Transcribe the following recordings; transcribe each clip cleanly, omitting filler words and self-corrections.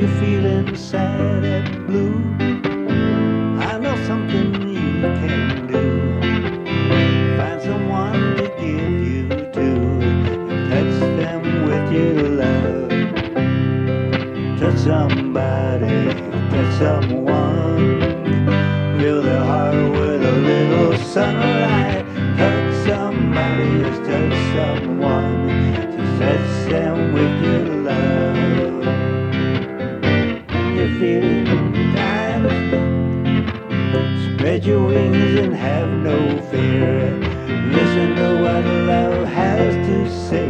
you're feeling sad and blue, I know something you can do. Find someone to give you to, and touch them with your love. Touch somebody, touch someone. Fill their heart with a little sunlight. Hug somebody, just touch someone. Just touch them with your love. You're feeling tired, spread your wings and have no fear. Listen to what love has to say.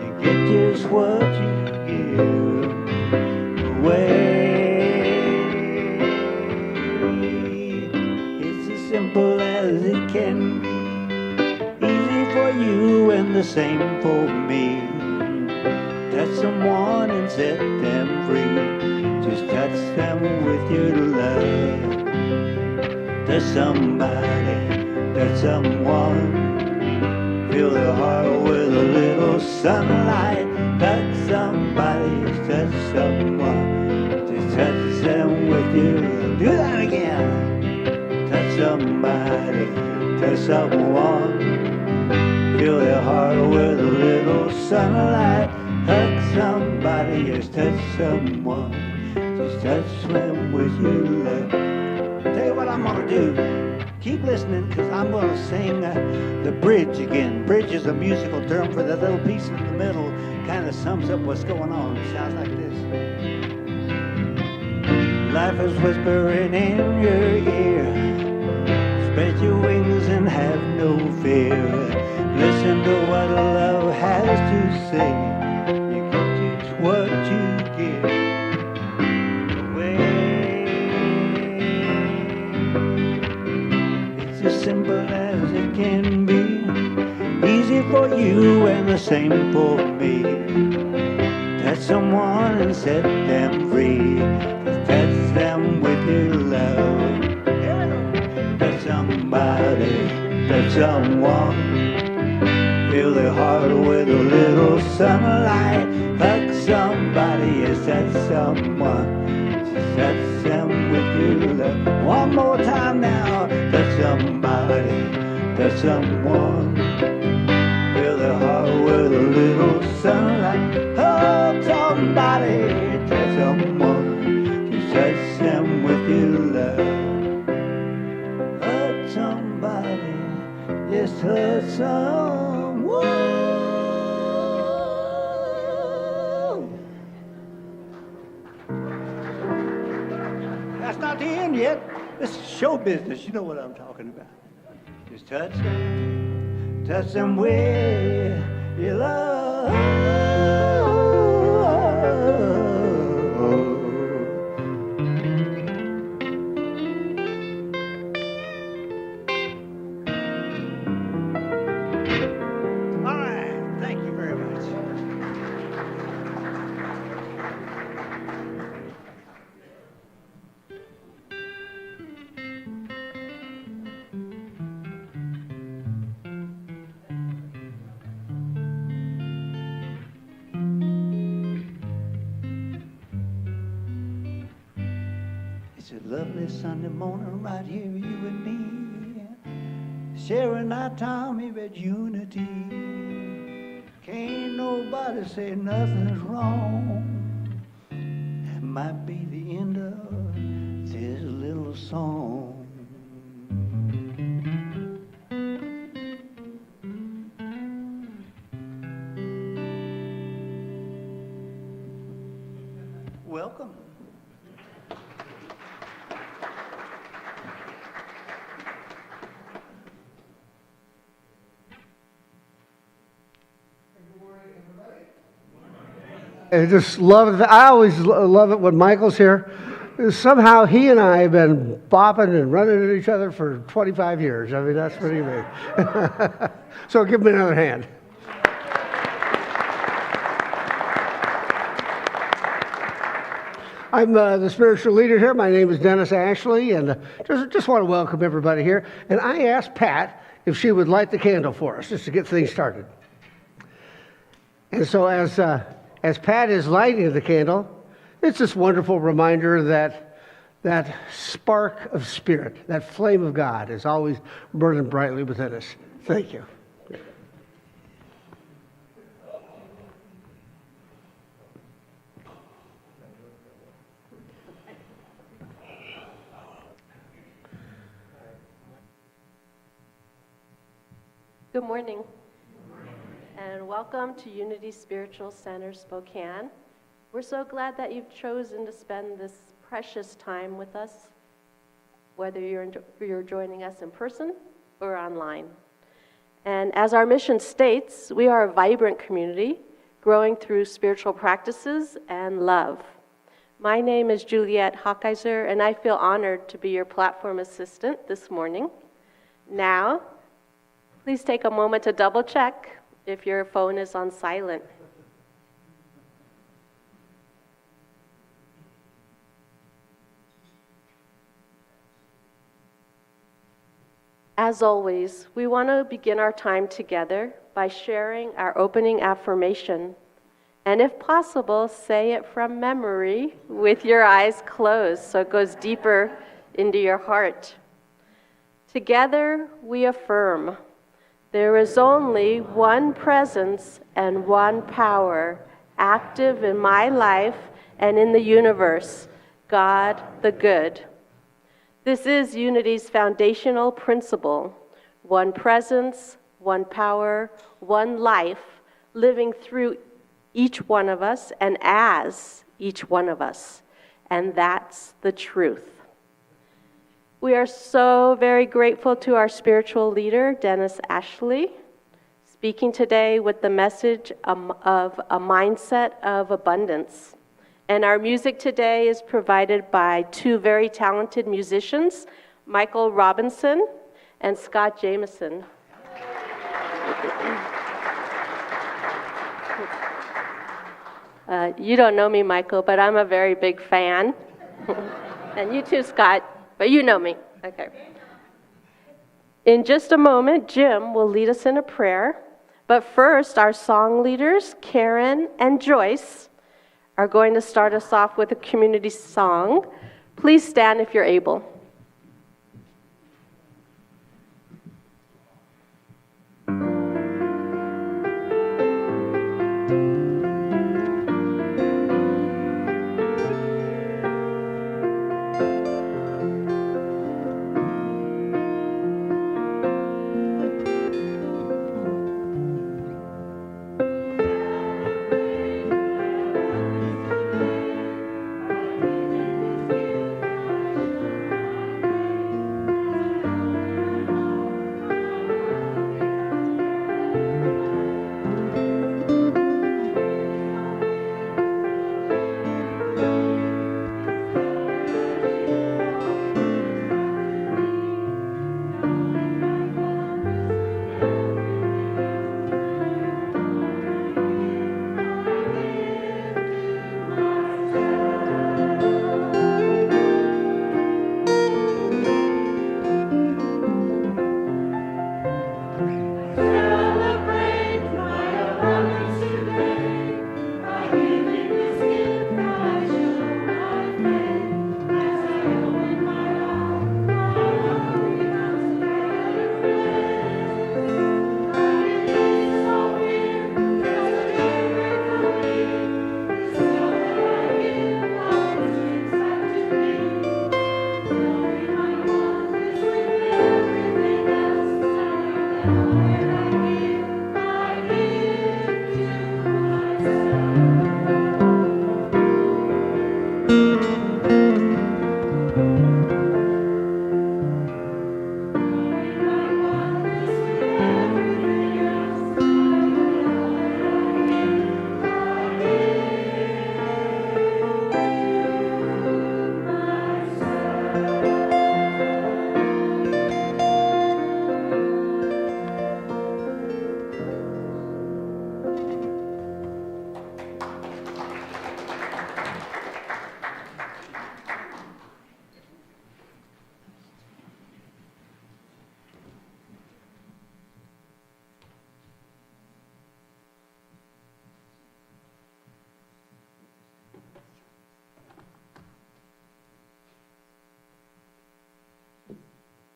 You get just what you give away. It's as simple as it can be. Easy for you and the same for me. Touch someone and set them free. Just touch them with your love. Touch somebody, touch someone. Fill their heart with a little sunlight. Touch somebody, touch someone. Just touch them with your love. Do that again. Touch somebody, touch someone. Fill their heart with a little sunlight. Hug somebody, just touch someone. Just touch them with your love. Tell you what I'm gonna do. Keep listening, because I'm gonna sing the bridge again. Bridge is a musical term for that little piece in the middle. Kind of sums up what's going on. It sounds like this. Life is whispering in your ear. Spread your wings and have no fear. Listen to what love has to say. You get just what you give away. It's as simple as it can be. Easy for you and the same for me. Touch someone and set them free. Touch them with your love. Touch somebody, touch someone. Fill their heart with a little sunlight. Hug somebody, yes, touch someone. Just touch them with your love. One more time now. Touch somebody, touch someone. Fill their heart with a little sunlight. Hug somebody, touch someone. Just touch them with your love. Hug somebody, just hug someone. That's not the end yet. This is show business. You know what I'm talking about. Just touch them with your love. All right, thank you very much. It's a lovely Sunday morning right here, you and me, sharing our time here at Unity. Can't nobody say nothing's wrong. That might be the end of this little song. Welcome. I just love it. I always love it when Michael's here. Somehow he and I have been bopping and running at each other for 25 years. I mean, that's pretty amazing. So give me another hand. I'm the spiritual leader here. My name is Dennis Ashley, and just want to welcome everybody here. And I asked Pat if she would light the candle for us, just to get things started. And so as Pat is lighting the candle, it's this wonderful reminder that that spark of spirit, that flame of God is always burning brightly within us. Thank you. Good morning, and welcome to Unity Spiritual Center, Spokane. We're so glad that you've chosen to spend this precious time with us, whether you're joining us in person or online. And as our mission states, we are a vibrant community, growing through spiritual practices and love. My name is Juliet Hawkeiser, and I feel honored to be your platform assistant this morning. Now, please take a moment to double check if your phone is on silent. As always, we want to begin our time together by sharing our opening affirmation. And if possible, say it from memory with your eyes closed so it goes deeper into your heart. Together we affirm, there is only one presence and one power active in my life and in the universe, God the Good. This is Unity's foundational principle, one presence, one power, one life, living through each one of us and as each one of us. And that's the truth. We are so very grateful to our spiritual leader, Dennis Ashley, speaking today with the message of a mindset of abundance. And our music today is provided by two very talented musicians, Michael Robinson and Scott Jameson. You don't know me, Michael, but I'm a very big fan. And you too, Scott. But you know me. Okay. In just a moment, Jim will lead us in a prayer. But first, our song leaders, Karen and Joyce, are going to start us off with a community song. Please stand if you're able.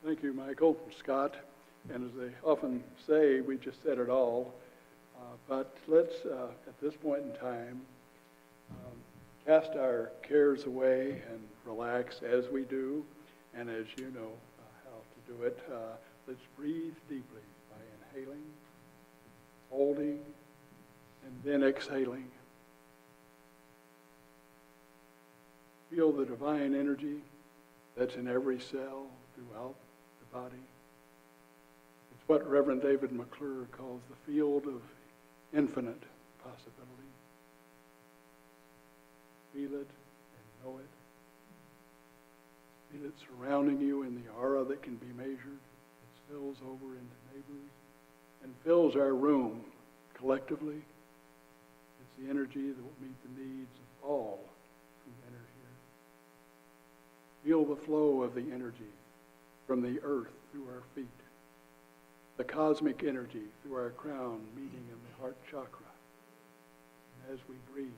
Thank you, Michael and Scott. And as they often say, we just said it all. But let's, at this point in time, cast our cares away and relax as we do. And as you know how to do it, let's breathe deeply by inhaling, holding, and then exhaling. Feel the divine energy that's in every cell throughout the body. It's what Reverend David McClure calls the field of infinite possibility. Feel it and know it. Feel it surrounding you in the aura that can be measured. It spills over into neighbors and fills our room collectively. It's the energy that will meet the needs of all who enter here. Feel the flow of the energy from the earth through our feet, the cosmic energy through our crown meeting in the heart chakra. And as we breathe,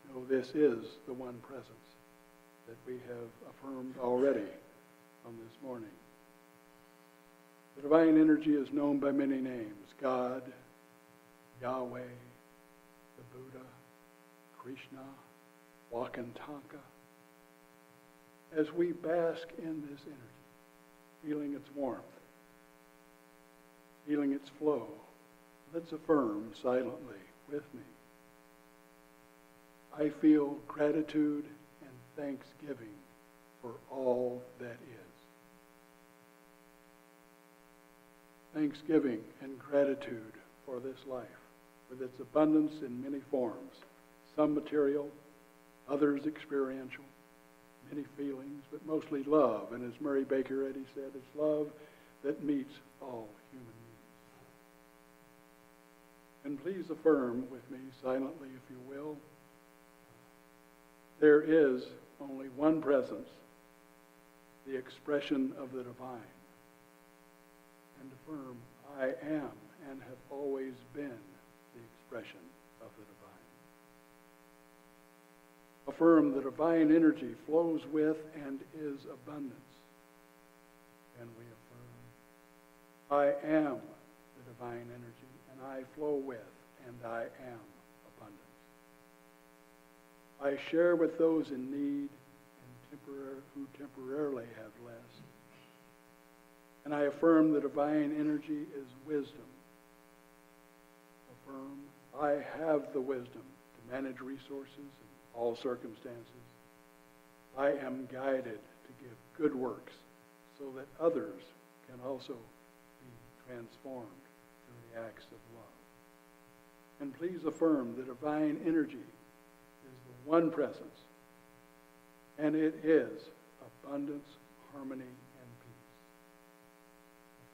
know this is the one presence that we have affirmed already on this morning. The divine energy is known by many names: God, Yahweh, the Buddha, Krishna, Wakantanka. As we bask in this energy, feeling its warmth, feeling its flow, let's affirm silently with me: I feel gratitude and thanksgiving for all that is. Thanksgiving and gratitude for this life, with its abundance in many forms, some material, others experiential, many feelings, but mostly love. And as Murray Baker Eddy said, it's love that meets all human needs. And please affirm with me silently, if you will, there is only one presence, the expression of the divine. And affirm, I am and have always been the expression of the divine. Affirm the divine energy flows with and is abundance. And we affirm, I am the divine energy, and I flow with, and I am abundance. I share with those in need and who temporarily have less. And I affirm the divine energy is wisdom. Affirm, I have the wisdom to manage resources in all circumstances. I am guided to give good works so that others can also be transformed through the acts of love. And please affirm the divine energy is the one presence, and it is abundance, harmony, and peace.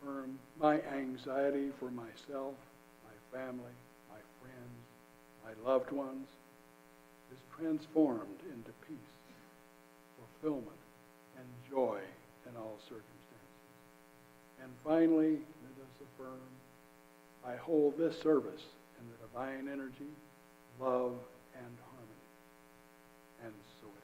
Affirm my anxiety for myself, my family, my friends, my loved ones is transformed into peace, fulfillment, and joy in all circumstances. And finally, let us affirm, I hold this service in the divine energy, love, and harmony. And so it is.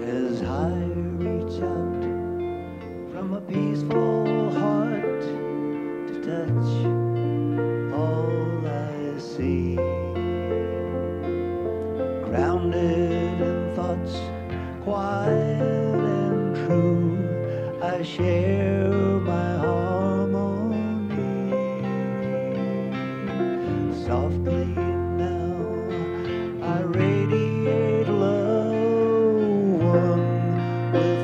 As I reach out from a peaceful heart to touch all I see, grounded in thoughts quiet and true, I share my harmony. Softly now I radiate love, one with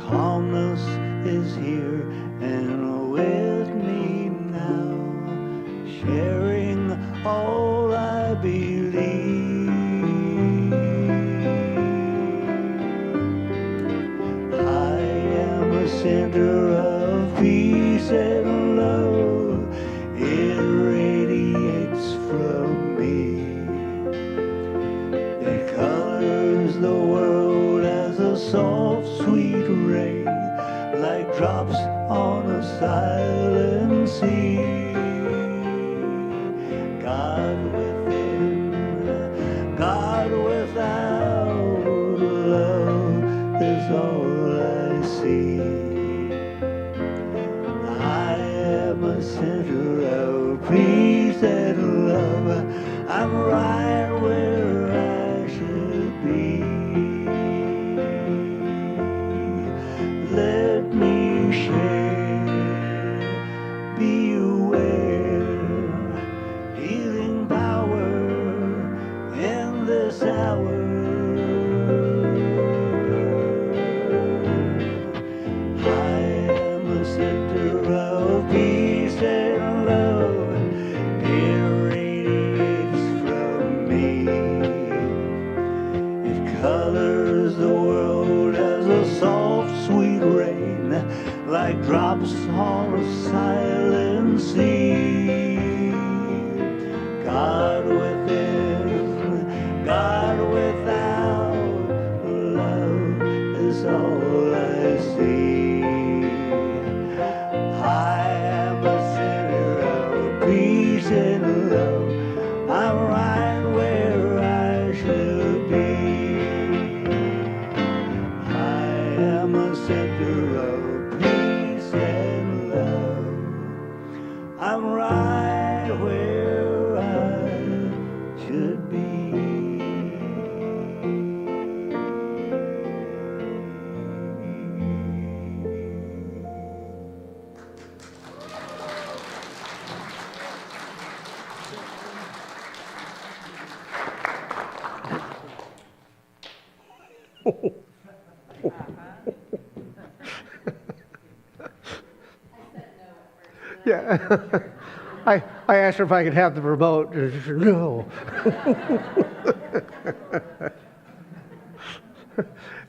calmness is here and with me now, sharing all I believe. I am a center of peace and love. It radiates from me. It colors the world as a soft, sweet rain, like drops on a silent sea. God within, God without, love is all I see. I am a center of peace and love. I'm right where I should be. Let me share, be aware, healing power in this hour. I am a center of peace and love. It radiates from me. It colors the world as a soft, sweet rain, like drops on a silent sea. God within, God without, love is all I see. I am a center of peace and love. I'm right where I should be. I am a center of peace and love. I'm right where I should be. Yeah. I asked her if I could have the remote, and she said, no.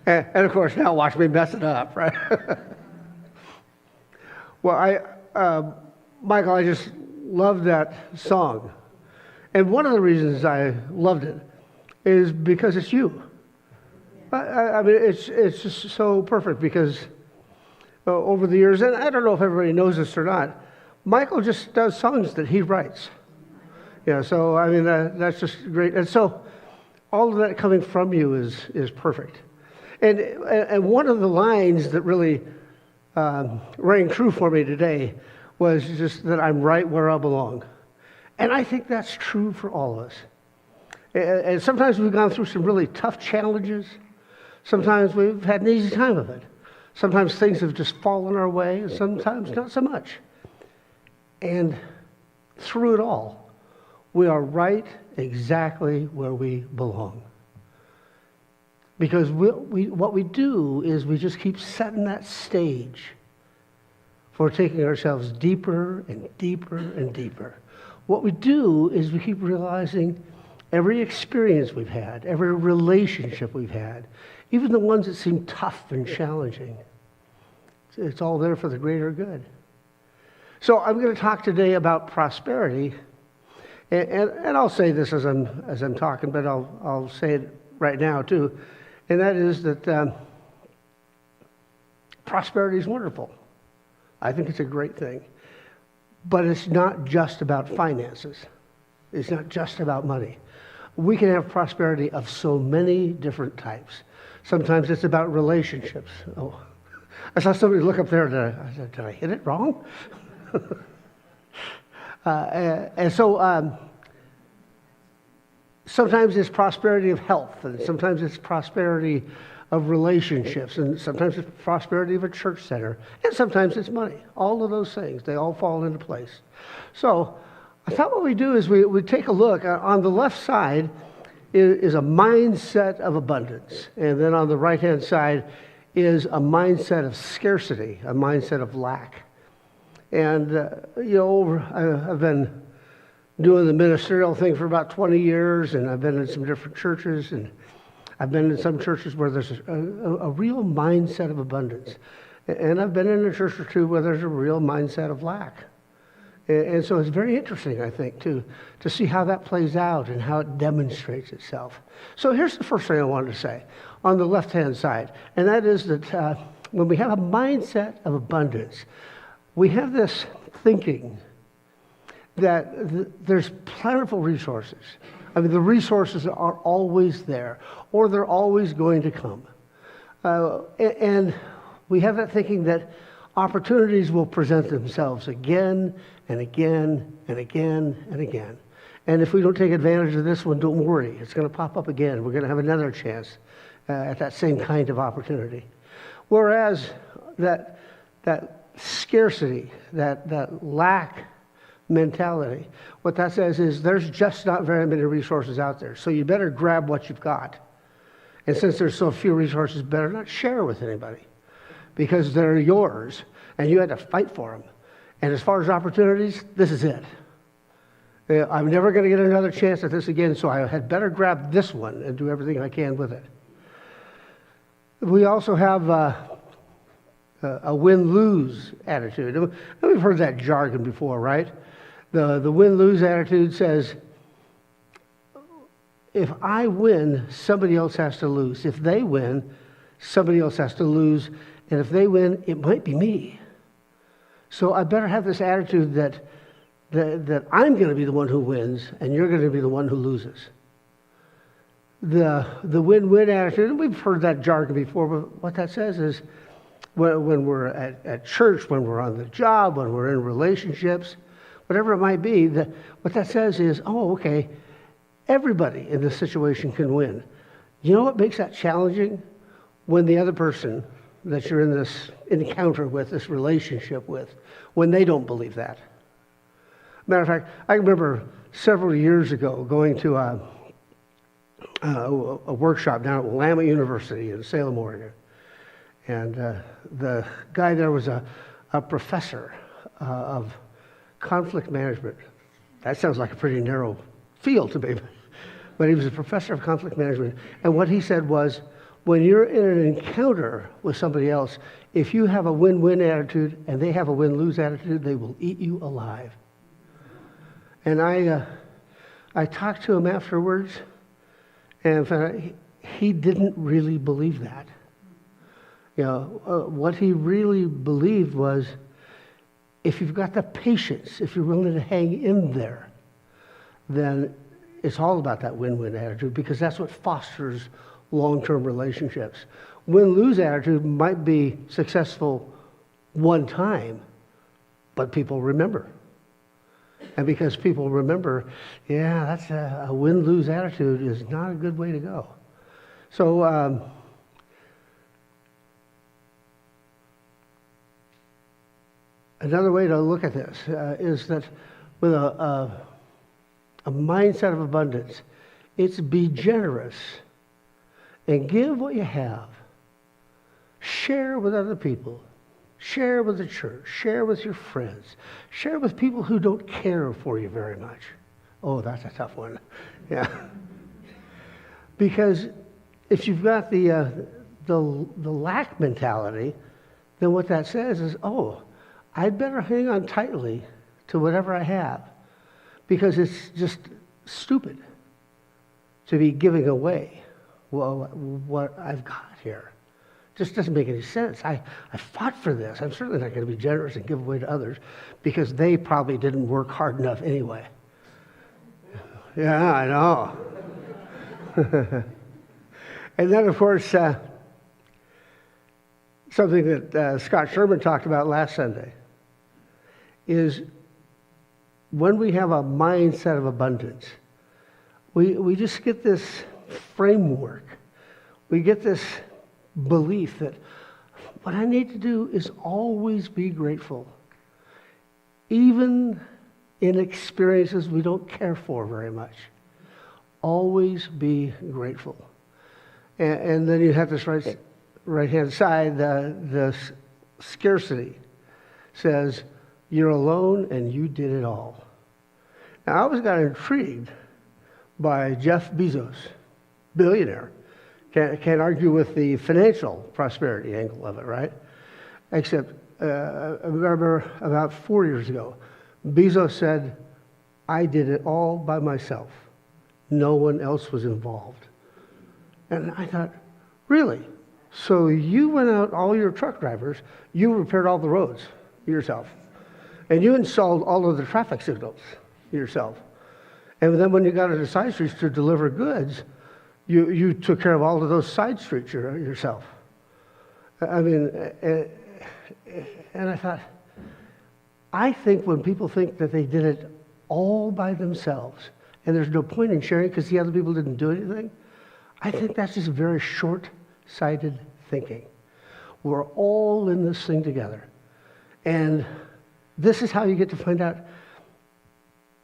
And of course, now watch me mess it up, right? Well, Michael, I just love that song. And one of the reasons I loved it is because it's you. I mean, it's just so perfect because over the years, and I don't know if everybody knows this or not, Michael just does songs that he writes. Yeah, so I mean, that's just great. And so all of that coming from you is perfect. And one of the lines that really rang true for me today was just that I'm right where I belong. And I think that's true for all of us. And sometimes we've gone through some really tough challenges. Sometimes we've had an easy time of it. Sometimes things have just fallen our way, and sometimes not so much. And through it all, we are right exactly where we belong. Because what we do is we just keep setting that stage for taking ourselves deeper and deeper and deeper. What we do is we keep realizing every experience we've had, every relationship we've had, even the ones that seem tough and challenging, it's all there for the greater good. So I'm going to talk today about prosperity, and I'll say this as I'm talking, but I'll say it right now too, and that is that prosperity is wonderful. I think it's a great thing, but it's not just about finances. It's not just about money. We can have prosperity of so many different types. Sometimes it's about relationships. Oh, I saw somebody look up there, and I said, did I hit it wrong? And so sometimes it's prosperity of health, and sometimes it's prosperity of relationships, and sometimes it's prosperity of a church center, and sometimes it's money. All of those things, they all fall into place. So I thought what we do is we take a look. On the left side is a mindset of abundance, and then on the right-hand side is a mindset of scarcity, a mindset of lack. And, I've been doing the ministerial thing for about 20 years, and I've been in some different churches, and I've been in some churches where there's a real mindset of abundance. And I've been in a church or two where there's a real mindset of lack. And so it's very interesting, I think, to see how that plays out and how it demonstrates itself. So here's the first thing I wanted to say on the left-hand side, and that is that when we have a mindset of abundance, we have this thinking that there's plentiful resources. I mean, the resources are always there, or they're always going to come. And we have that thinking that opportunities will present themselves again and again and again and again. And if we don't take advantage of this one, don't worry. It's going to pop up again. We're going to have another chance at that same kind of opportunity. Whereas that scarcity, that lack mentality, what that says is there's just not very many resources out there. So you better grab what you've got. And since there's so few resources, better not share with anybody because they're yours and you had to fight for them. And as far as opportunities, this is it. I'm never going to get another chance at this again, so I had better grab this one and do everything I can with it. We also have a win-lose attitude. And we've heard that jargon before, right? The win-lose attitude says, if I win, somebody else has to lose. If they win, somebody else has to lose. And if they win, it might be me. So I better have this attitude that I'm going to be the one who wins and you're going to be the one who loses. The win-win attitude, and we've heard that jargon before, but what that says is when we're at church, when we're on the job, when we're in relationships, whatever it might be, what that says is, oh, okay, everybody in this situation can win. You know what makes that challenging? When the other person that you're in this encounter with, this relationship with, when they don't believe that. Matter of fact, I remember several years ago going to a workshop down at Willamette University in Salem, Oregon. And the guy there was a professor of conflict management. That sounds like a pretty narrow field to me. But he was a professor of conflict management. And what he said was, when you're in an encounter with somebody else, if you have a win-win attitude and they have a win-lose attitude, they will eat you alive. And I talked to him afterwards, and found out he didn't really believe that. What he really believed was, if you've got the patience, if you're willing to hang in there, then it's all about that win-win attitude, because that's what fosters long-term relationships. Win-lose attitude might be successful one time, but people remember. And because people remember, yeah, that's a win-lose attitude is not a good way to go. So another way to look at this is that with a mindset of abundance, it's be generous and give what you have. Share with other people. Share with the church. Share with your friends. Share with people who don't care for you very much. Oh, that's a tough one. Yeah. Because if you've got the lack mentality, then what that says is, oh, I'd better hang on tightly to whatever I have, because it's just stupid to be giving away what I've got here. Just doesn't make any sense. I fought for this. I'm certainly not going to be generous and give away to others because they probably didn't work hard enough anyway. Yeah, I know. And then, of course, something that Scott Sherman talked about last Sunday is when we have a mindset of abundance, we just get this framework. We get this belief that what I need to do is always be grateful, even in experiences we don't care for very much. Always be grateful. And then you have this right-hand side, the scarcity says, you're alone and you did it all. Now, I always got intrigued by Jeff Bezos, billionaire. Can't argue with the financial prosperity angle of it, right? Except, I remember about 4 years ago, Bezos said, I did it all by myself. No one else was involved. And I thought, really? So you went out, all your truck drivers, you repaired all the roads yourself. And you installed all of the traffic signals yourself. And then when you got into side streets to deliver goods, you took care of all of those side streets yourself. I mean, and I thought, I think when people think that they did it all by themselves, and there's no point in sharing because the other people didn't do anything, I think that's just very short-sighted thinking. We're all in this thing together. And this is how you get to find out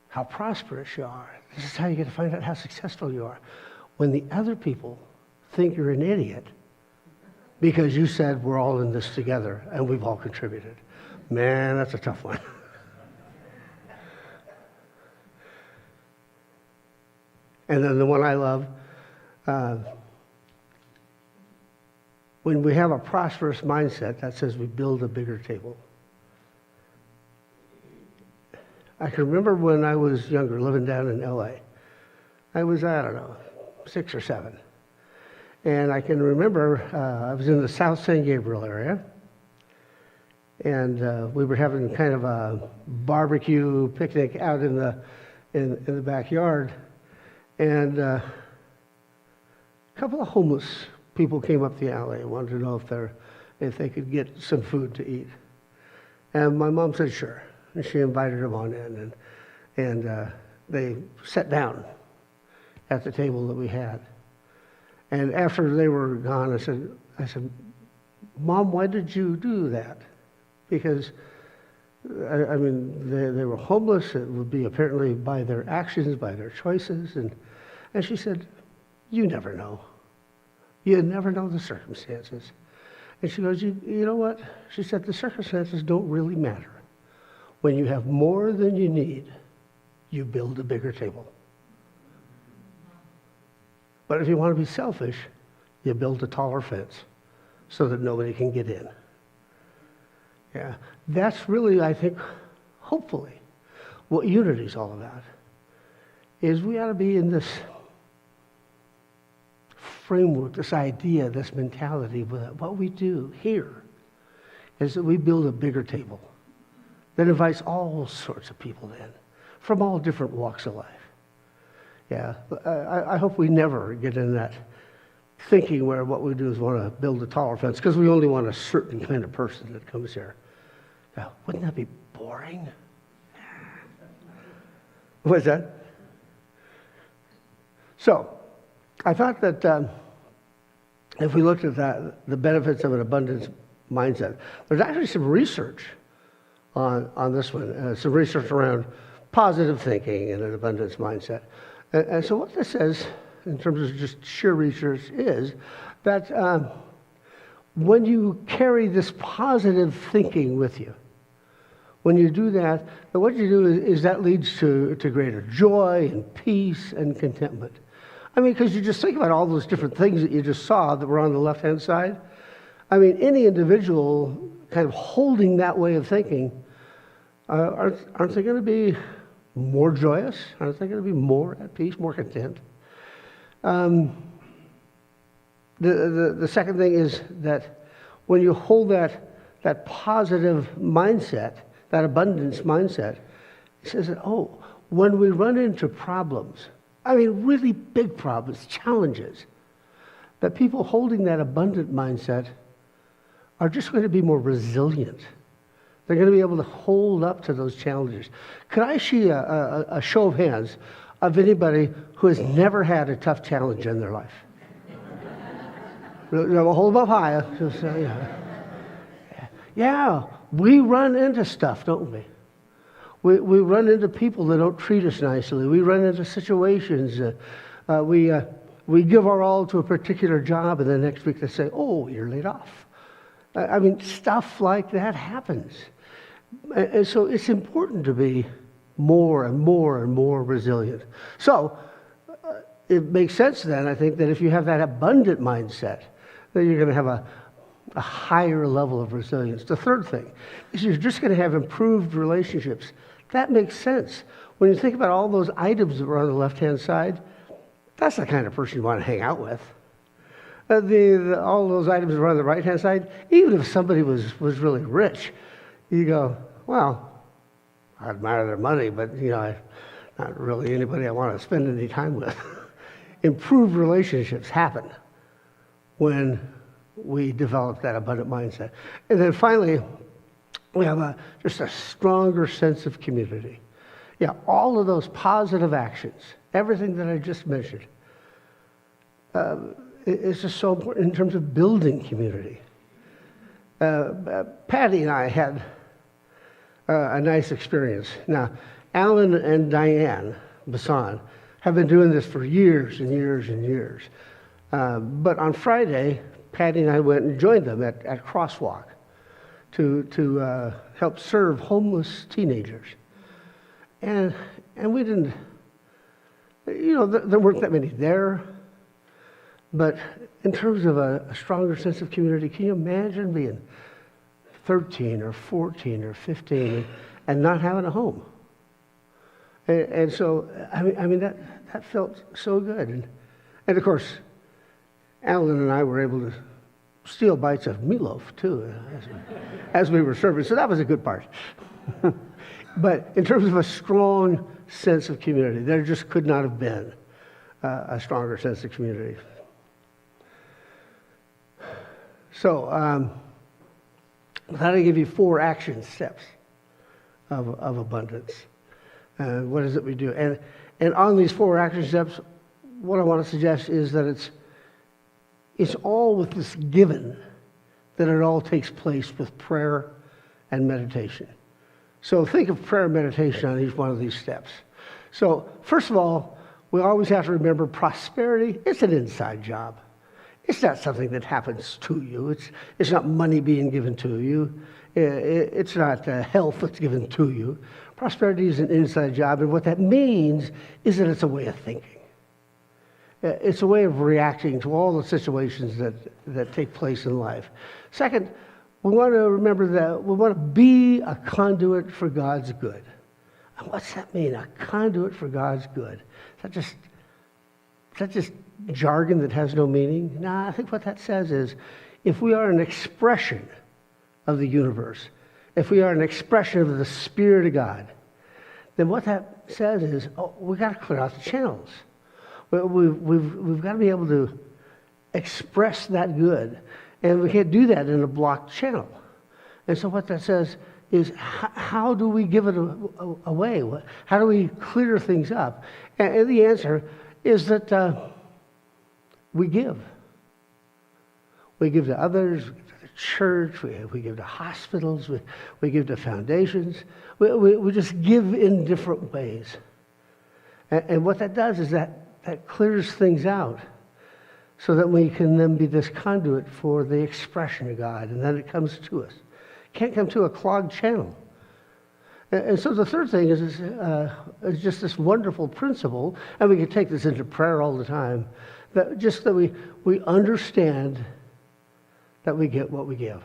how prosperous you are. This is how you get to find out how successful you are. When the other people think you're an idiot because you said we're all in this together and we've all contributed. Man, that's a tough one. And then the one I love, when we have a prosperous mindset, that says we build a bigger table. I can remember when I was younger, living down in LA. I was, I don't know, 6 or 7. And I can remember I was in the South San Gabriel area, and we were having kind of a barbecue picnic out in the backyard. And a couple of homeless people came up the alley and wanted to know if they could get some food to eat. And my mom said, sure. And she invited them on in, and they sat down at the table that we had. And after they were gone, I said, Mom, why did you do that? Because, I mean, they were homeless. It would be apparently by their actions, by their choices. And she said, you never know. You never know the circumstances. And she goes, you know what? She said, the circumstances don't really matter. When you have more than you need, you build a bigger table. But if you want to be selfish, you build a taller fence so that nobody can get in. Yeah, that's really, I think, hopefully, what unity is all about. Is we ought to be in this framework, this idea, this mentality. What we do here is that we build a bigger table that invites all sorts of people in from all different walks of life. Yeah, I hope we never get in that thinking where what we do is want to build a taller fence because we only want a certain kind of person that comes here. Now, wouldn't that be boring? What's that? So, I thought that if we looked at the benefits of an abundance mindset, there's actually some research on this one, some research around positive thinking and an abundance mindset. And so what this says, in terms of just sheer research, is that when you carry this positive thinking with you, when you do that, what you do is that leads to greater joy and peace and contentment. I mean, because you just think about all those different things that you just saw that were on the left-hand side. I mean, any individual kind of holding that way of thinking, aren't they going to be more joyous? Aren't they going to be more at peace, more content? The second thing is that when you hold that positive mindset, that abundance mindset, it says that, when we run into problems, I mean really big problems, challenges, that people holding that abundant mindset are just going to be more resilient. They're going to be able to hold up to those challenges. Could I see a show of hands of anybody who has never had a tough challenge in their life? We'll hold them up high. Just, yeah, we run into stuff, don't we? We run into people that don't treat us nicely. We run into situations. We we give our all to a particular job, and the next week they say, oh, you're laid off. I mean, stuff like that happens. And so it's important to be more and more and more resilient. So it makes sense then, I think, that if you have that abundant mindset, that you're going to have a higher level of resilience. The third thing is you're just going to have improved relationships. That makes sense. When you think about all those items that were on the left-hand side, that's the kind of person you want to hang out with. All those items that were on the right-hand side, even if somebody was really rich, you go, well, I admire their money, but not really anybody I want to spend any time with. Improved relationships happen when we develop that abundant mindset. And then finally, we have just a stronger sense of community. Yeah, all of those positive actions, everything that I just mentioned, is just so important in terms of building community. Patty and I had a nice experience. Now, Alan and Diane Bassan have been doing this for years and years and years. But on Friday, Patty and I went and joined them at Crosswalk to help serve homeless teenagers. And we didn't, there weren't that many there. But in terms of a stronger sense of community, can you imagine being 13 or 14 or 15 and not having a home? And so, I mean that felt so good. And of course, Alan and I were able to steal bites of meatloaf, too, as we were serving. So that was a good part. But in terms of a strong sense of community, there just could not have been a stronger sense of community. So, I thought I'd give you 4 action steps of abundance. What is it we do? And on these 4 action steps, what I want to suggest is that it's all with this given that it all takes place with prayer and meditation. So think of prayer and meditation on each one of these steps. So first of all, we always have to remember prosperity, it's an inside job. It's not something that happens to you. It's not money being given to you. It's not health that's given to you. Prosperity is an inside job, and what that means is that it's a way of thinking. It's a way of reacting to all the situations that take place in life. Second, we want to remember that we want to be a conduit for God's good. And what's that mean, a conduit for God's good? Is that just jargon that has no meaning? No, I think what that says is if we are an expression of the universe, if we are an expression of the Spirit of God, then what that says is, we've got to clear out the channels. We've got to be able to express that good, and we can't do that in a blocked channel. And so what that says is, how do we give it away? How do we clear things up? And the answer is that we give. We give to others, we give to the church, we give to hospitals, we give to foundations. We just give in different ways. And what that does is that clears things out so that we can then be this conduit for the expression of God, and then it comes to us. It can't come to a clogged channel. And so the third thing is just this wonderful principle, and we can take this into prayer all the time, that we understand that we get what we give.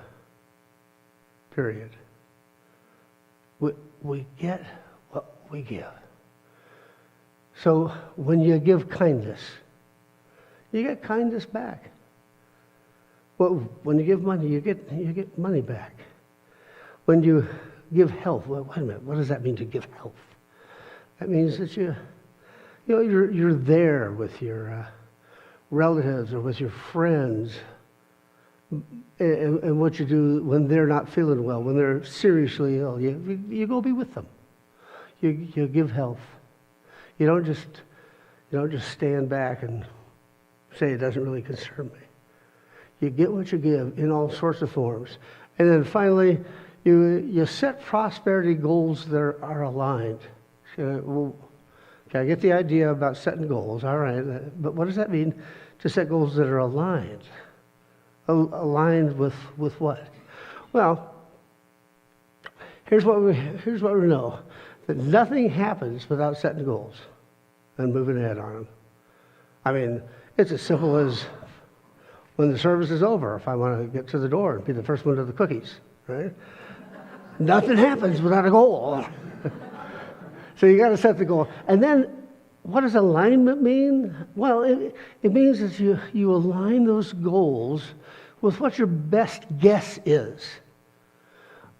Period. We get what we give. So when you give kindness, you get kindness back. Well, when you give money, you get money back. When you give health, well, wait a minute, what does that mean to give health? That means that you're there with your relatives or with your friends, and what you do when they're not feeling well, when they're seriously ill, you go be with them. You give health. You don't just stand back and say it doesn't really concern me. You get what you give in all sorts of forms. And then finally, you set prosperity goals that are aligned. Okay, I get the idea about setting goals, all right, but what does that mean to set goals that are aligned? Aligned with what? Well, here's what we know, that nothing happens without setting goals and moving ahead on them. I mean, it's as simple as when the service is over, if I want to get to the door and be the first one to the cookies, right? Nothing happens without a goal. So you got to set the goal. And then what does alignment mean? Well, it means that you align those goals with what your best guess is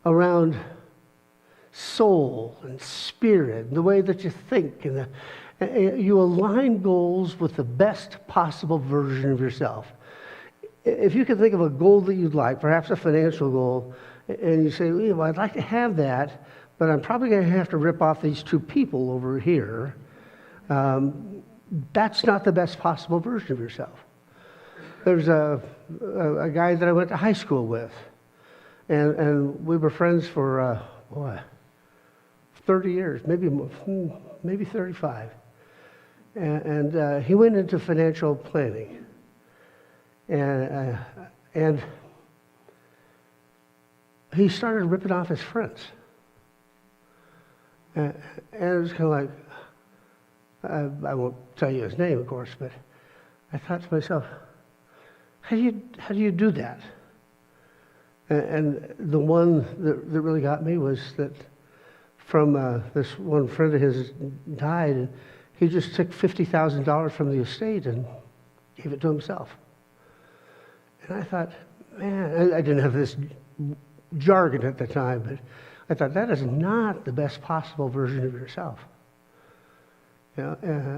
around soul and spirit, and the way that you think. And you align goals with the best possible version of yourself. If you can think of a goal that you'd like, perhaps a financial goal, and you say, well, I'd like to have that, but I'm probably going to have to rip off these two people over here. That's not the best possible version of yourself. There's a guy that I went to high school with, and we were friends for, 30 years, maybe 35. And he went into financial planning. And he started ripping off his friends. And it was kind of like, I won't tell you his name, of course, but I thought to myself, how do you do that? And the one that really got me was that from this one friend of his died, and he just took $50,000 from the estate and gave it to himself. And I thought, man, I didn't have this jargon at the time, but I thought that is not the best possible version of yourself. You know,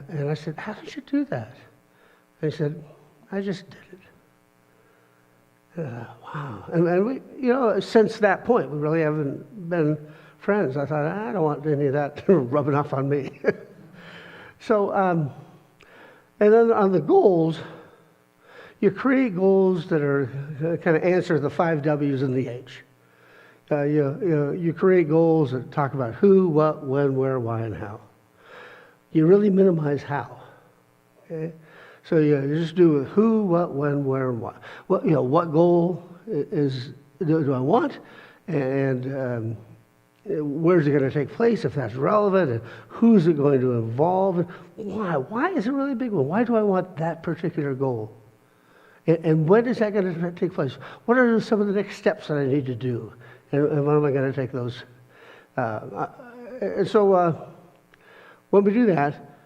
and I said, how did you do that? And he said, I just did it. Wow. And we, since that point, we really haven't been friends. I thought, I don't want any of that rubbing off on me. So, and then on the goals, you create goals that are kind of answer the 5 W's and the H. You create goals that talk about who, what, when, where, why, and how. You really minimize how. Okay? So you just do who, what, when, where, and why. What goal do I want, and where's it going to take place if that's relevant, and who's it going to involve, and why? Why is it really a big one? Why do I want that particular goal? And when is that going to take place? What are some of the next steps that I need to do? And when am I going to take those? So when we do that,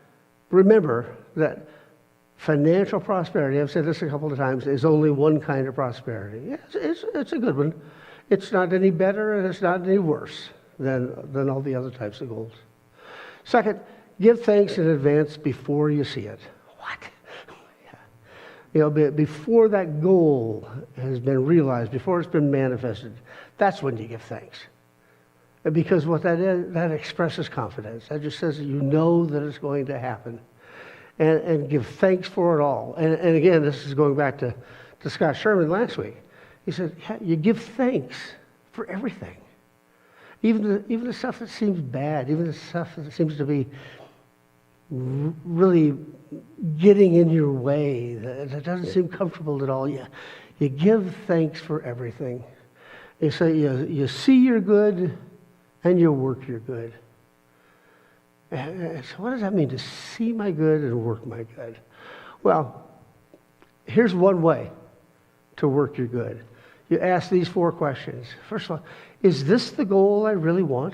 remember that financial prosperity, I've said this a couple of times, is only one kind of prosperity. It's a good one. It's not any better and it's not any worse than all the other types of goals. Second, give thanks in advance before you see it. What? Before that goal has been realized, before it's been manifested, that's when you give thanks. Because what that is, that expresses confidence. That just says that you know that it's going to happen. And give thanks for it all. And again, this is going back to Scott Sherman last week. He said, you give thanks for everything. Even the stuff that seems bad, even the stuff that seems to be really getting in your way, that doesn't seem comfortable at all. You give thanks for everything. You say you see your good and you work your good. So what does that mean, to see my good and work my good? Well, here's one way to work your good. You ask these 4 questions. First of all, is this the goal I really want?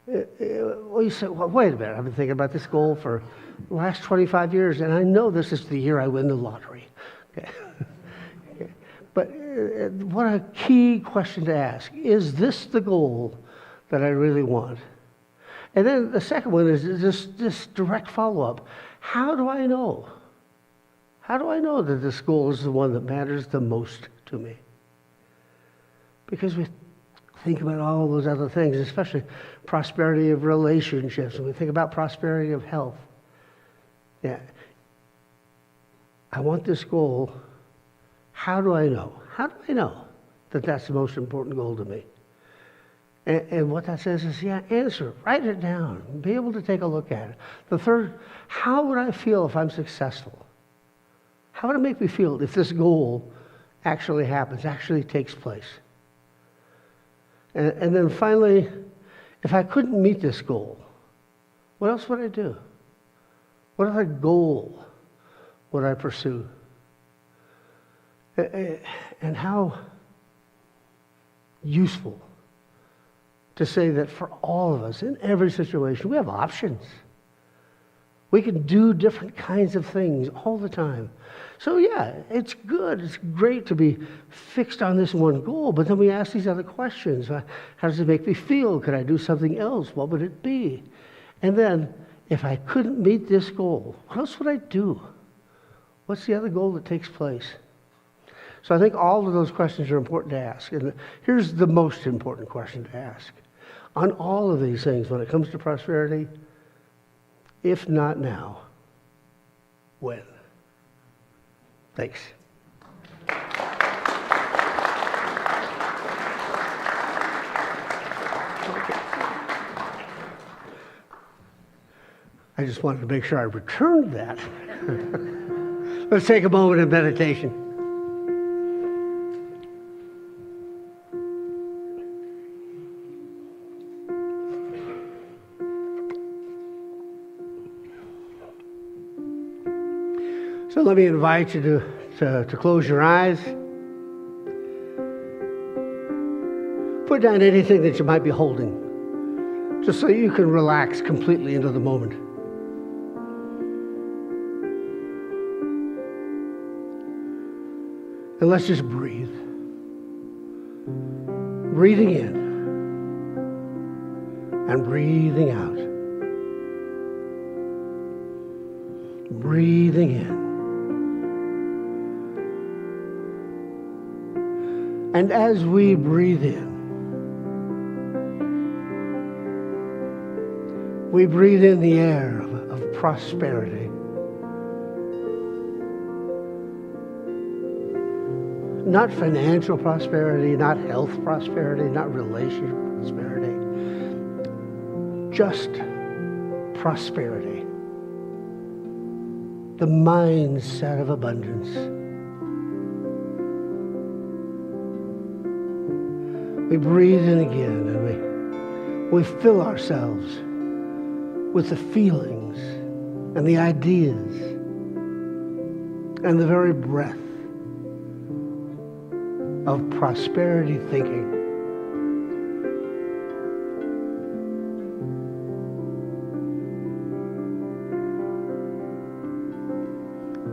Well, you say, well, wait a minute. I've been thinking about this goal for the last 25 years, and I know this is the year I win the lottery. Okay. But what a key question to ask. Is this the goal that I really want? And then the second one is this direct follow-up. How do I know? How do I know that this goal is the one that matters the most to me? Because we think about all those other things, especially prosperity of relationships, and we think about prosperity of health. Yeah. I want this goal. How do I know? How do I know that that's the most important goal to me? And what that says is, yeah, answer it, write it down, be able to take a look at it. The third, how would I feel if I'm successful? How would it make me feel if this goal actually happens, actually takes place? And then finally, if I couldn't meet this goal, what else would I do? What other goal would I pursue? And how useful to say that for all of us, in every situation, we have options. We can do different kinds of things all the time. So yeah, it's good, it's great to be fixed on this one goal, but then we ask these other questions. How does it make me feel? Could I do something else? What would it be? And then, if I couldn't meet this goal, what else would I do? What's the other goal that takes place? So I think all of those questions are important to ask. And here's the most important question to ask. On all of these things, when it comes to prosperity, if not now, when? Thanks. I just wanted to make sure I returned that. Let's take a moment of meditation. So let me invite you to close your eyes. Put down anything that you might be holding, just so you can relax completely into the moment. And let's just breathe. Breathing in and breathing out. Breathing in. And as we breathe in, we breathe in the air of prosperity. Not financial prosperity, not health prosperity, not relationship prosperity. Just prosperity. The mindset of abundance. We breathe in again and we fill ourselves with the feelings and the ideas and the very breath of prosperity thinking.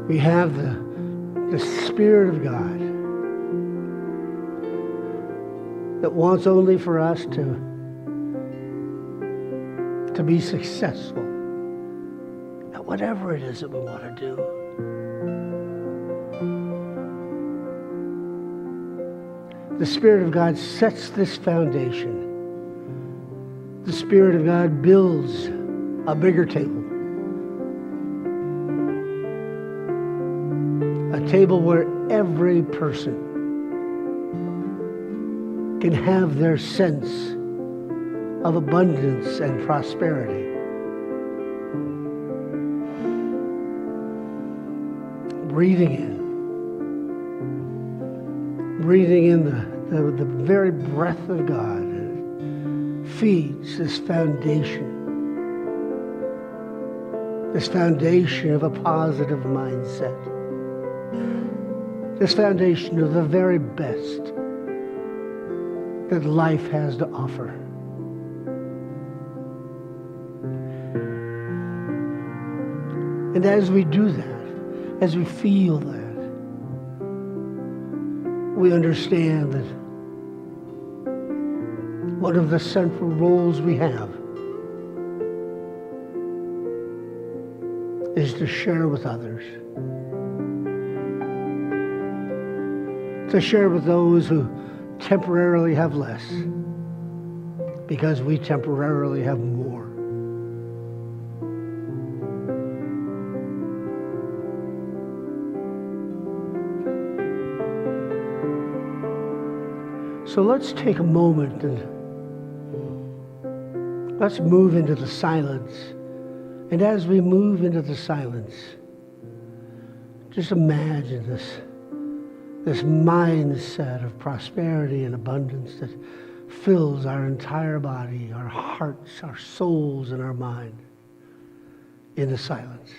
We have the Spirit of God that wants only for us to be successful at whatever it is that we want to do. The Spirit of God sets this foundation. The Spirit of God builds a bigger table. A table where every person can have their sense of abundance and prosperity. Breathing in the very breath of God feeds this foundation of a positive mindset, this foundation of the very best that life has to offer. And as we do that, as we feel that, we understand that one of the central roles we have is to share with others. To share with those who temporarily have less, because we temporarily have more. So let's take a moment and Let's move into the silence. And as we move into the silence, just imagine this mindset of prosperity and abundance that fills our entire body, our hearts, our souls, and our mind in the silence.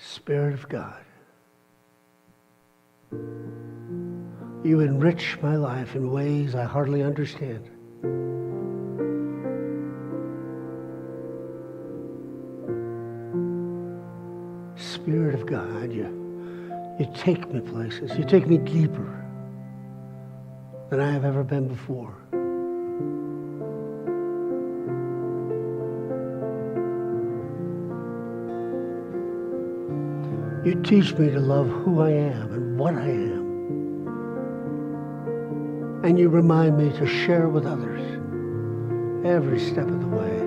Spirit of God, you enrich my life in ways I hardly understand. Spirit of God, you take me places. You take me deeper than I have ever been before. You teach me to love who I am and what I am. And you remind me to share with others every step of the way.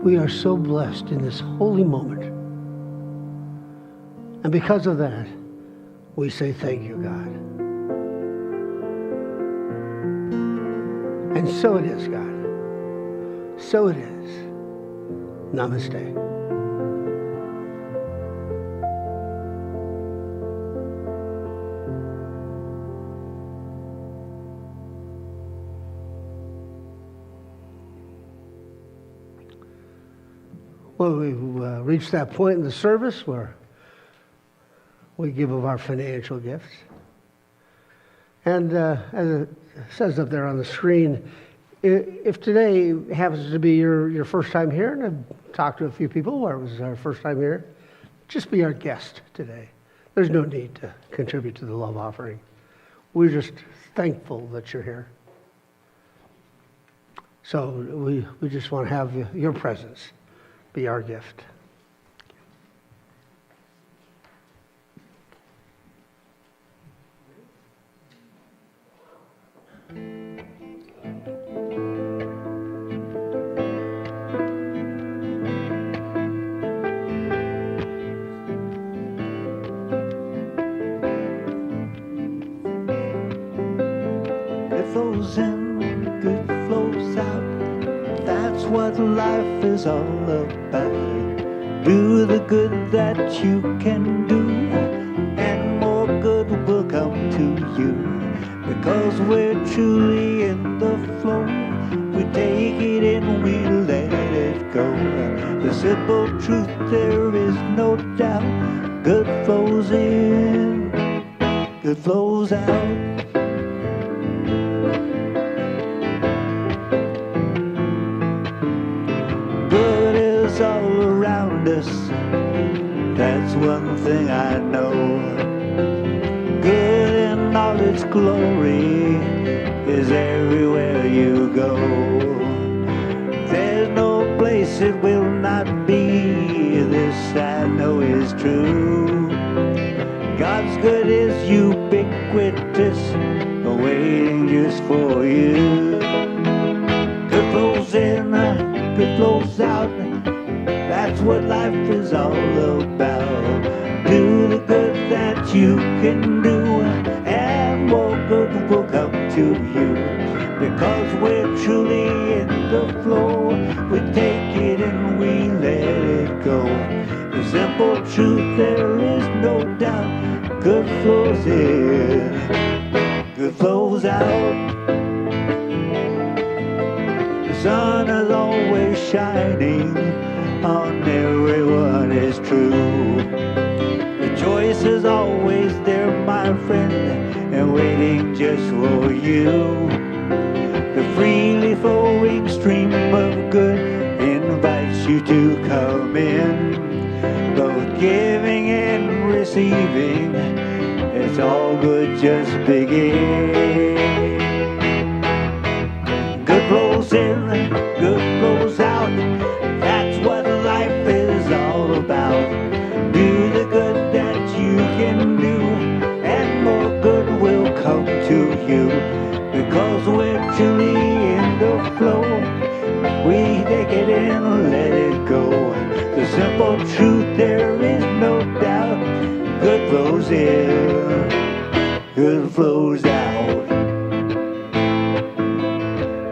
We are so blessed in this holy moment. And because of that, we say thank you, God. And so it is, God. So it is. Namaste. Well, we've reached that point in the service where we give of our financial gifts. And as it says up there on the screen, if today happens to be your first time here, and I've talked to a few people where it was our first time here, just be our guest today. There's no need to contribute to the love offering. We're just thankful that you're here. So we just want to have your presence be our gift. Flows in, good flows out. That's what life is all about. Do the good that you can do, and more good will come to you. Because we're truly in the flow, we take it in, we let it go. The simple truth, there is no doubt. Good flows in, good flows out. All around us, that's one thing I know. Good in all its glory is everywhere you go. There's no place it will not be, this I know is true. God's good is ubiquitous, waiting just for you. Good flows in, good flows out. That's what life is all about. Do the good that you can do, and more good will come to you. Because we're truly in the flow, we take it and we let it go. The simple truth, there is no doubt. Good flows in, good flows out. The sun is always shining on everyone, is true. The choice is always there, my friend, and waiting just for you. The freely flowing stream of good you to come in, both giving and receiving. It's all good, just begin. Good flows in, good flows out. That's what life is all about. Do the good that you can do, and more good will come to you. Because we're truly in the flow, we take it in and let it go. The simple truth, there is no doubt. Good flows in, good flows out.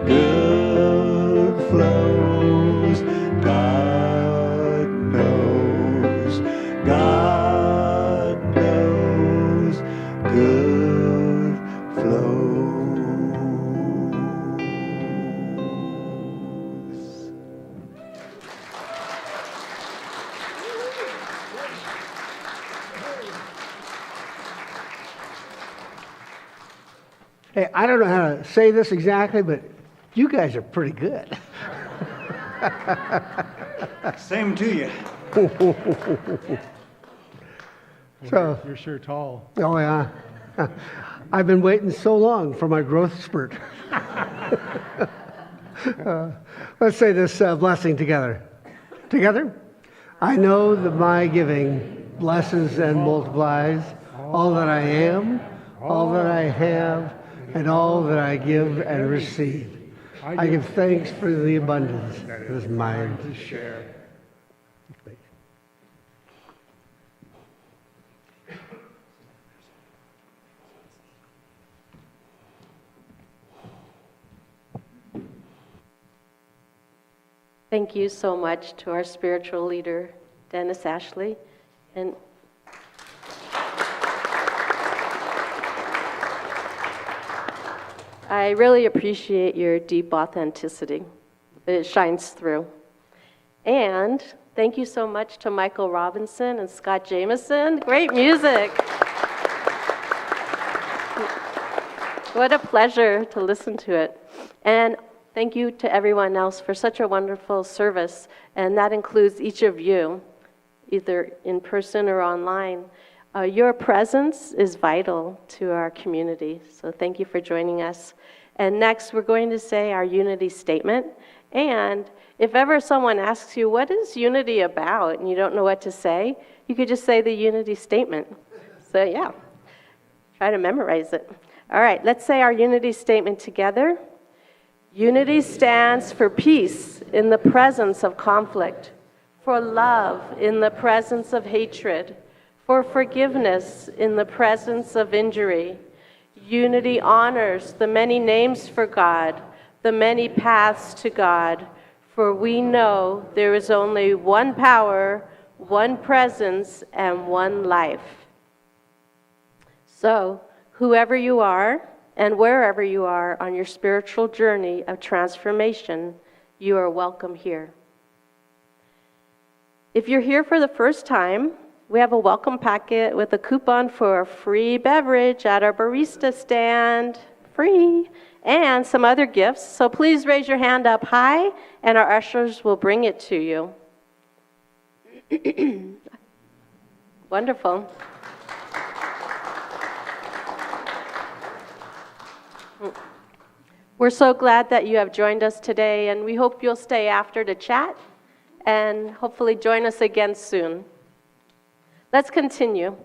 Good flows, God knows, God knows, good flows. Hey, I don't know how to say this exactly, but you guys are pretty good. Same to you. So, You're sure tall. oh yeah. I've been waiting so long for my growth spurt. Let's say this blessing together. Together? I know that my giving blesses and multiplies all that I am, all that I have, and all that I give and receive. I give thanks for the abundance that is mine to share. Thank you so much to our spiritual leader, Dennis Ashley. And I really appreciate your deep authenticity. It shines through. And thank you so much to Michael Robinson and Scott Jameson. Great music. What a pleasure to listen to it. And thank you to everyone else for such a wonderful service. And that includes each of you, either in person or online. Your presence is vital to our community. So thank you for joining us. And next, we're going to say our unity statement. And if ever someone asks you, what is unity about? And you don't know what to say, you could just say the unity statement. So yeah, try to memorize it. All right, let's say our unity statement together. Unity stands for peace in the presence of conflict, for love in the presence of hatred, for forgiveness in the presence of injury. Unity honors the many names for God, the many paths to God, for we know there is only one power, one presence, and one life. So, whoever you are and wherever you are on your spiritual journey of transformation, you are welcome here. If you're here for the first time, we have a welcome packet with a coupon for a free beverage at our barista stand, free, and some other gifts. So please raise your hand up high, and our ushers will bring it to you. Wonderful. We're so glad that you have joined us today, and we hope you'll stay after to chat and hopefully join us again soon. Let's continue.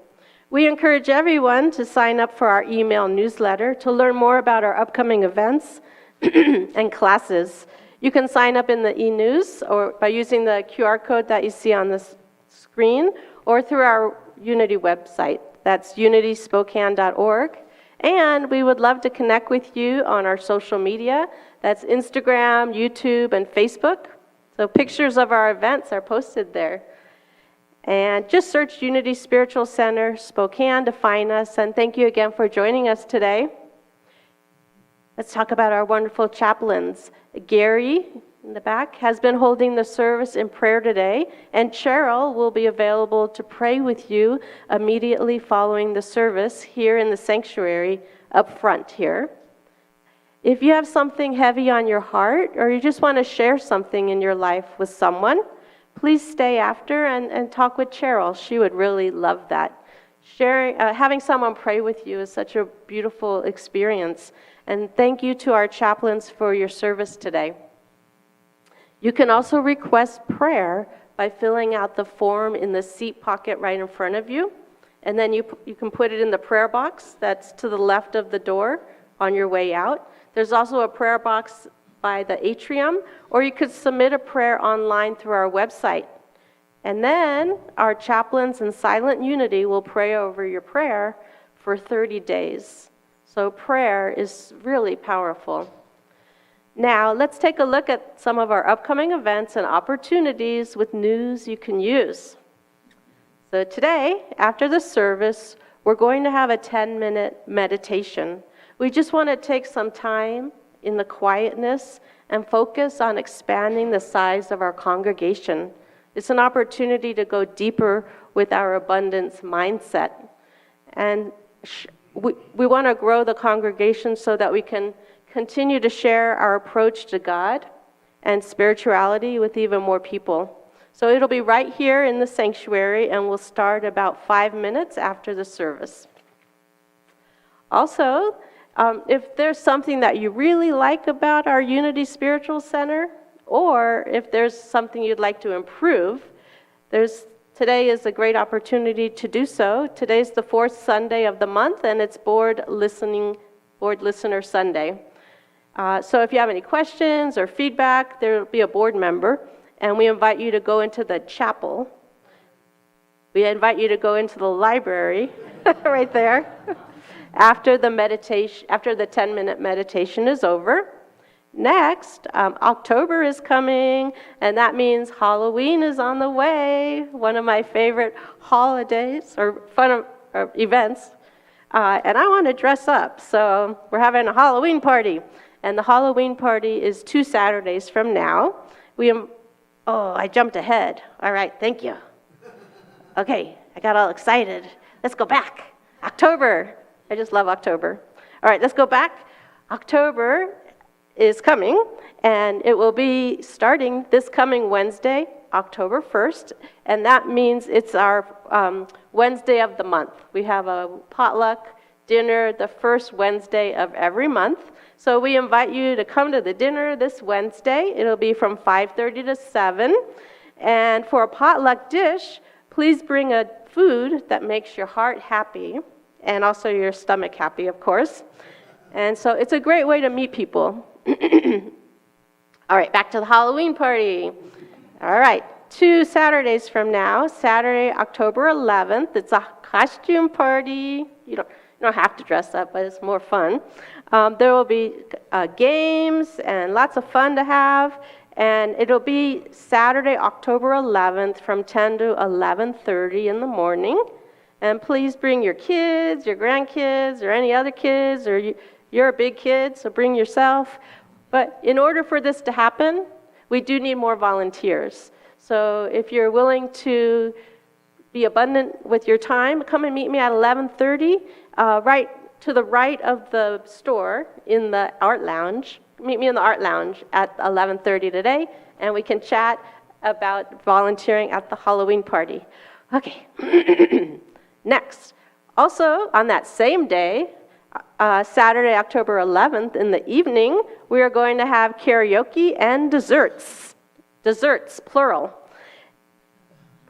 We encourage everyone to sign up for our email newsletter to learn more about our upcoming events and classes. You can sign up in the e-news or by using the QR code that you see on the screen or through our Unity website. That's unityspokane.org. And we would love to connect with you on our social media. That's Instagram, YouTube, and Facebook. So pictures of our events are posted there. And just search Unity Spiritual Center, Spokane to find us. And thank you again for joining us today. Let's talk about our wonderful chaplains. Gary, in the back, has been holding the service in prayer today. And Cheryl will be available to pray with you immediately following the service here in the sanctuary up front here. If you have something heavy on your heart or you just want to share something in your life with someone, please stay after and talk with Cheryl. She would really love that. Having someone pray with you is such a beautiful experience. And thank you to our chaplains for your service today. You can also request prayer by filling out the form in the seat pocket right in front of you. And then you can put it in the prayer box that's to the left of the door on your way out. There's also a prayer box by the atrium, or you could submit a prayer online through our website. And then our chaplains in silent unity will pray over your prayer for 30 days. So prayer is really powerful. Now, let's take a look at some of our upcoming events and opportunities with news you can use. So today, after the service, we're going to have a 10-minute meditation. We just want to take some time in the quietness and focus on expanding the size of our congregation. It's an opportunity to go deeper with our abundance mindset. And we want to grow the congregation so that we can continue to share our approach to God and spirituality with even more people. So it'll be right here in the sanctuary, and we'll start about 5 minutes after the service. Also, if there's something that you really like about our Unity Spiritual Center, or if there's something you'd like to improve, today is a great opportunity to do so. Today's the 4th Sunday of the month, and it's Board Listener Sunday. So if you have any questions or feedback, there will be a board member, and we invite you to go into the chapel. We invite you to go into the library right there after the 10-minute meditation is over. Next, October is coming, and that means Halloween is on the way, one of my favorite holidays or events. And I want to dress up, so we're having a Halloween party. And the Halloween party is 2 Saturdays from now. I jumped ahead. All right, thank you. Okay, I got all excited. Let's go back. October. I just love October. All right, let's go back. October is coming, and it will be starting this coming Wednesday, October 1st, and that means it's our Wednesday of the month. We have a potluck dinner the first Wednesday of every month. So we invite you to come to the dinner this Wednesday. It'll be from 5:30 to 7. And for a potluck dish, please bring a food that makes your heart happy and also your stomach happy, of course. And so it's a great way to meet people. All right, back to the Halloween party. All right, 2 Saturdays from now, Saturday, October 11th, it's a costume party. You don't have to dress up, but it's more fun. There will be games and lots of fun to have, and it'll be Saturday, October 11th from 10 to 11:30 in the morning. And please bring your kids, your grandkids, or any other kids, or you're a big kid, so bring yourself. But in order for this to happen, we do need more volunteers. So if you're willing to be abundant with your time, come and meet me at 11:30, right to the right of the store in the art lounge. Meet me in the art lounge at 11:30 today, and we can chat about volunteering at the Halloween party. Okay. Next, also on that same day, Saturday, October 11th, in the evening, we are going to have karaoke and desserts. Desserts, plural.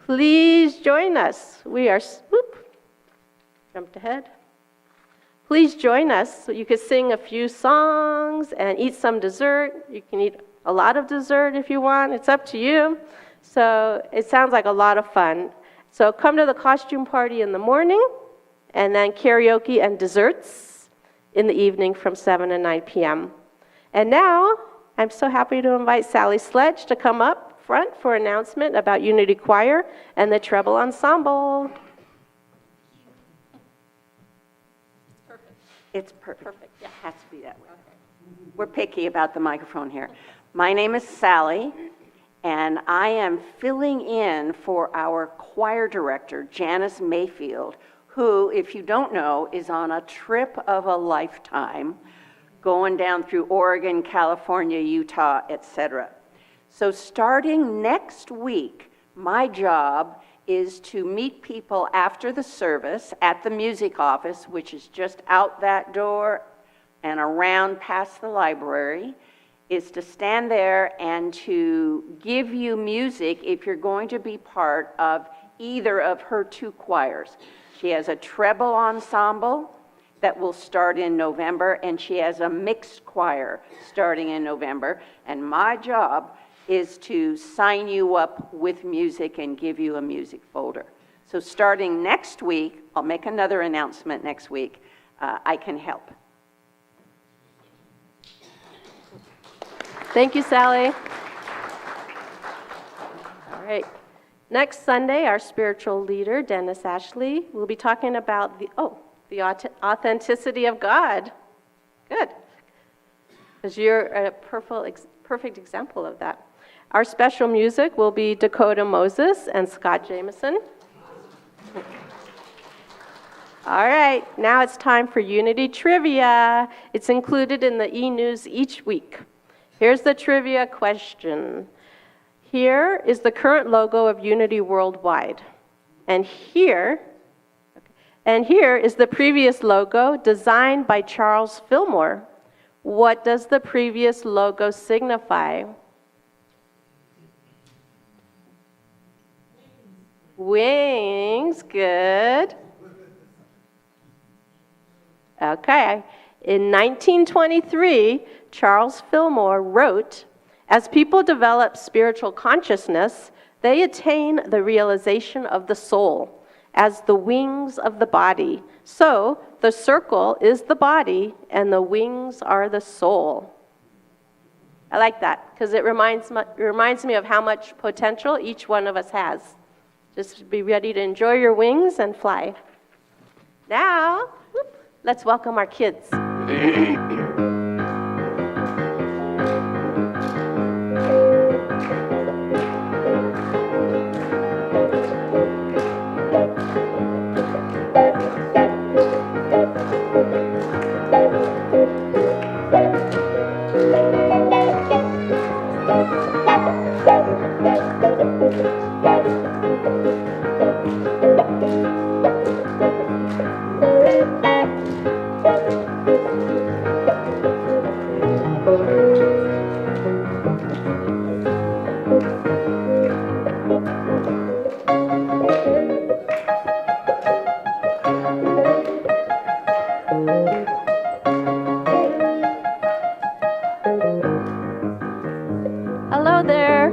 Please join us. Jumped ahead. Please join us so you can sing a few songs and eat some dessert. You can eat a lot of dessert if you want. It's up to you. So it sounds like a lot of fun. So come to the costume party in the morning, and then karaoke and desserts in the evening from 7 to 9 p.m. And now, I'm so happy to invite Sally Sledge to come up front for an announcement about Unity Choir and the Treble Ensemble. It's perfect. Yeah, it has to be that way. We're picky about the microphone here. My name is Sally, and I am filling in for our choir director, Janice Mayfield, who, if you don't know, is on a trip of a lifetime going down through Oregon, California, Utah, etc. So starting next week, My job is to meet people after the service at the music office, which is just out that door and around past the library, is to stand there and to give you music if you're going to be part of either of her two choirs. She has a treble ensemble that will start in November, and she has a mixed choir starting in November. And my job is to sign you up with music and give you a music folder. So starting next week, I'll make another announcement next week, I can help. Thank you, Sally. All right. Next Sunday, our spiritual leader, Dennis Ashley, will be talking about the authenticity of God. Good. Because you're a perfect example of that. Our special music will be Dakota Moses and Scott Jameson. All right, now it's time for Unity Trivia. It's included in the e-news each week. Here's the trivia question. Here is the current logo of Unity Worldwide. And here is the previous logo designed by Charles Fillmore. What does the previous logo signify? Wings, good. Okay. In 1923, Charles Fillmore wrote, "As people develop spiritual consciousness, they attain the realization of the soul as the wings of the body. So, the circle is the body, and the wings are the soul." I like that, because it reminds me of how much potential each one of us has. Just be ready to enjoy your wings and fly. Now, let's welcome our kids. Hello there.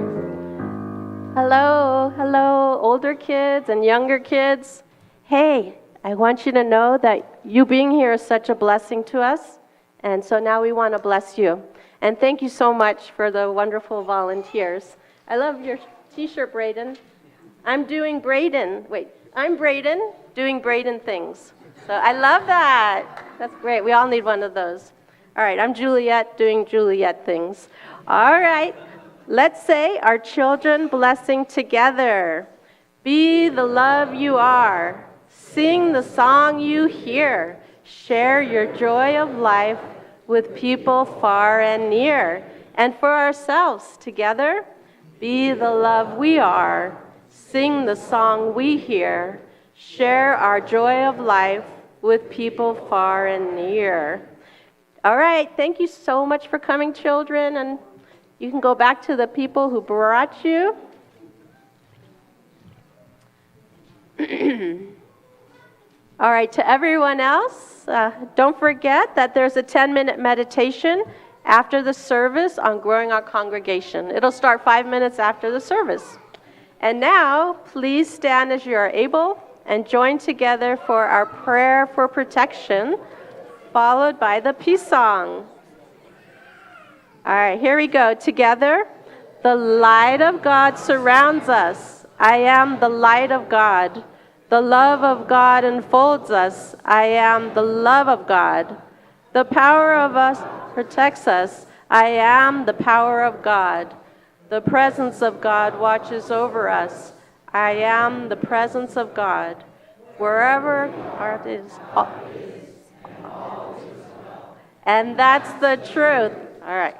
Hello, older kids and younger kids. Hey, I want you to know that you being here is such a blessing to us, and so now we want to bless you. And thank you so much for the wonderful volunteers. I love your t-shirt, Braden. I'm Braden doing Braden things. So I love that. That's great. We all need one of those. All right, I'm Juliet doing Juliet things. All right, let's say our children blessing together. Be the love you are. Sing the song you hear. Share your joy of life with people far and near. And for ourselves together, be the love we are. Sing the song we hear. Share our joy of life with people far and near. All right, thank you so much for coming, children, and you can go back to the people who brought you. All right, to everyone else, don't forget that there's a 10-minute meditation after the service on growing our congregation. It'll start 5 minutes after the service. And now, please stand as you are able and join together for our prayer for protection, followed by the peace song. All right, here we go. Together, the light of God surrounds us. I am the light of God. The love of God enfolds us. I am the love of God. The power of us protects us. I am the power of God. The presence of God watches over us. I am the presence of God. Wherever art is, and that's the truth. All right.